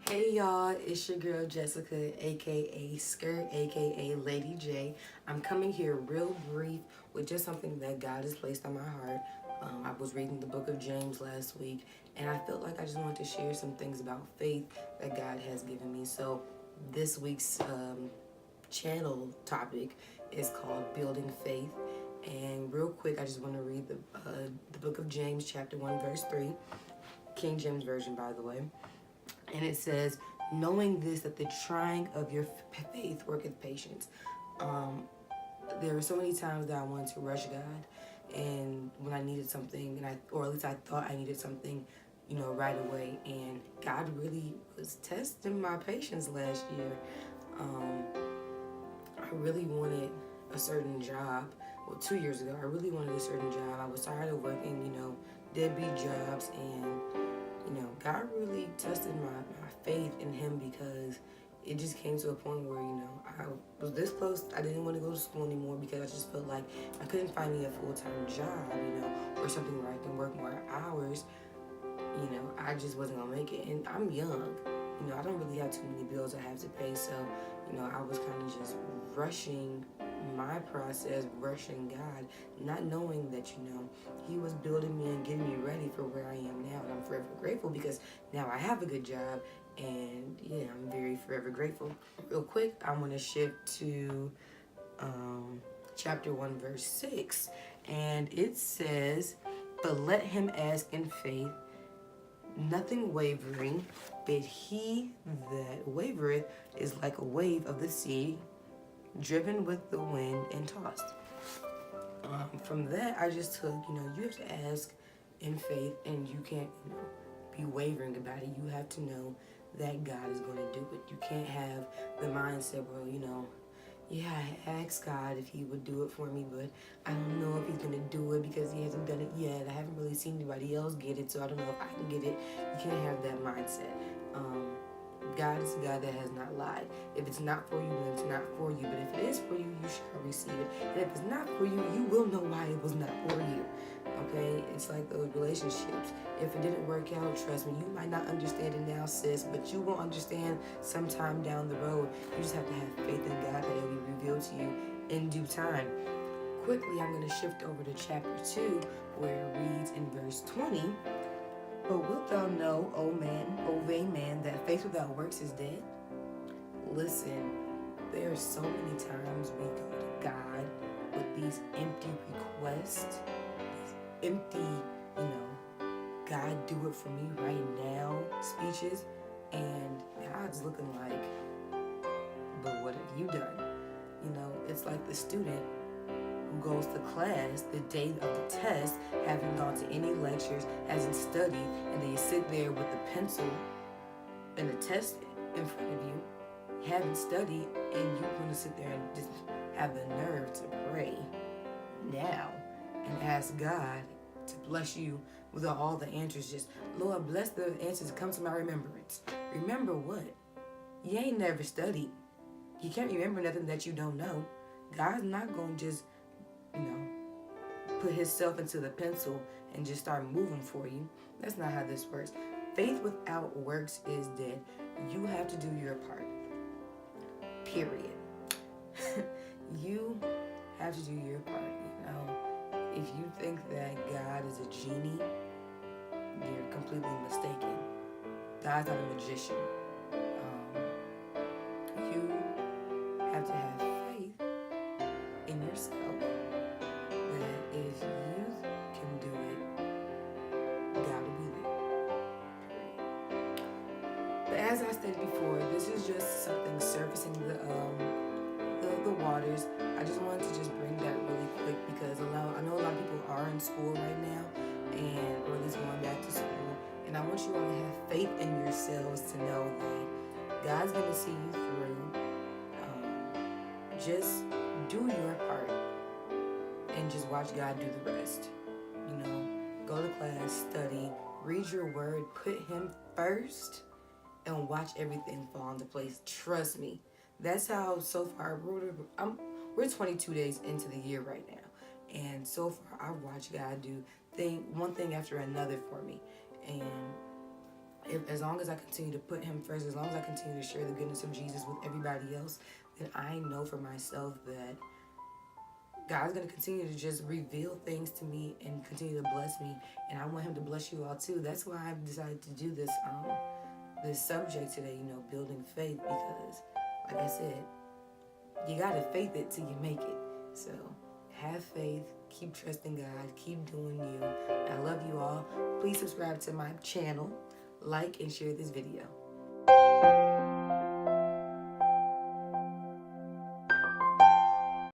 Hey y'all, it's your girl Jessica, aka Skirt, aka Lady J. I'm coming here real brief with just something that God has placed on my heart. I was reading the book of James last week, and I felt like I just wanted to share some things about faith that God has given me. So, this week's channel topic is called Building Faith. And real quick, I just want to read the book of James, chapter 1, verse 3, King James Version, by the way. And it says, knowing this, that the trying of your faith worketh patience. There were so many times that I wanted to rush God, and when I needed something, or at least I thought I needed something, right away. And God really was testing my patience last year. I really wanted a certain job. Well, 2 years ago, I really wanted a certain job. I was tired of working, deadbeat jobs, and God really tested my faith in Him, because it just came to a point where, I was this close. I didn't want to go to school anymore because I just felt like I couldn't find me a full-time job, or something where I can work more hours. I just wasn't going to make it. And I'm young. I don't really have too many bills I have to pay. So, I was kind of just rushing my process, rushing God, not knowing that, He was building me and getting me ready for where I am now. And I'm forever grateful because now I have a good job. And yeah, I'm very forever grateful. Real quick, I want to shift to chapter 1, verse 6. And it says, but let him ask in faith, nothing wavering, but he that wavereth is like a wave of the sea, driven with the wind and tossed. From that, I just took, you have to ask in faith, and you can't, be wavering about it. You have to know that God is going to do it. You can't have the mindset where, yeah, I asked God if He would do it for me, but I don't know if He's going to do it because He hasn't done it yet. I haven't really seen anybody else get it, so I don't know if I can get it. You can't have that mindset. God is a God that has not lied. If it's not for you, then it's not for you. But if it is for you, you shall receive it. And if it's not for you, you will know why it was not for you. Okay? It's like those relationships. If it didn't work out, trust me, you might not understand it now, sis, but you will understand sometime down the road. You just have to have faith in God that it will be revealed to you in due time. Quickly, I'm going to shift over to chapter 2, where it reads in verse 20, but wilt thou know, O vain man, that faith without works is dead? Listen, there are so many times we go to God with these empty requests, these empty, God do it for me right now speeches, and God's looking like, but what have you done? It's like the student who goes to class the day of the test, haven't gone to any lectures, hasn't studied, and then you sit there with a pencil and a test in front of you, haven't studied, and you're going to sit there and just have the nerve to pray now and ask God to bless you with all the answers. Just, Lord, bless the answers that come to my remembrance. Remember what? You ain't never studied. You can't remember nothing that you don't know. God's not going to just put Himself into the pencil and just start moving for you. That's not how this works. Faith without works is dead. You have to do your part. Period. You have to do your part. If you think that God is a genie, you're completely mistaken. God's not a magician. You have to have faith in yourself that if you can do it, God will be there. But as I stated before, this is just something surfacing the waters. I just wanted to just bring that really quick because I know a lot of people are in school right now, or at least going back to school. And I want you all to have faith in yourselves to know that God's going to see you through. Just do your part and just watch God do the rest. Go to class, study, read your word, put Him first, and watch everything fall into place. Trust me. That's how so far we're 22 days into the year right now, and so far I've watched God do one thing after another for me, and as long as I continue to put him first, as long as I continue to share the goodness of Jesus with everybody else, then I know for myself that God's going to continue to just reveal things to me and continue to bless me. And I want him to bless you all too. That's why I've decided to do this this subject today, building faith, because like I said, you got to faith it till you make it. So have faith, keep trusting God, keep doing you. I love you all. Please subscribe to my channel, like and share this video.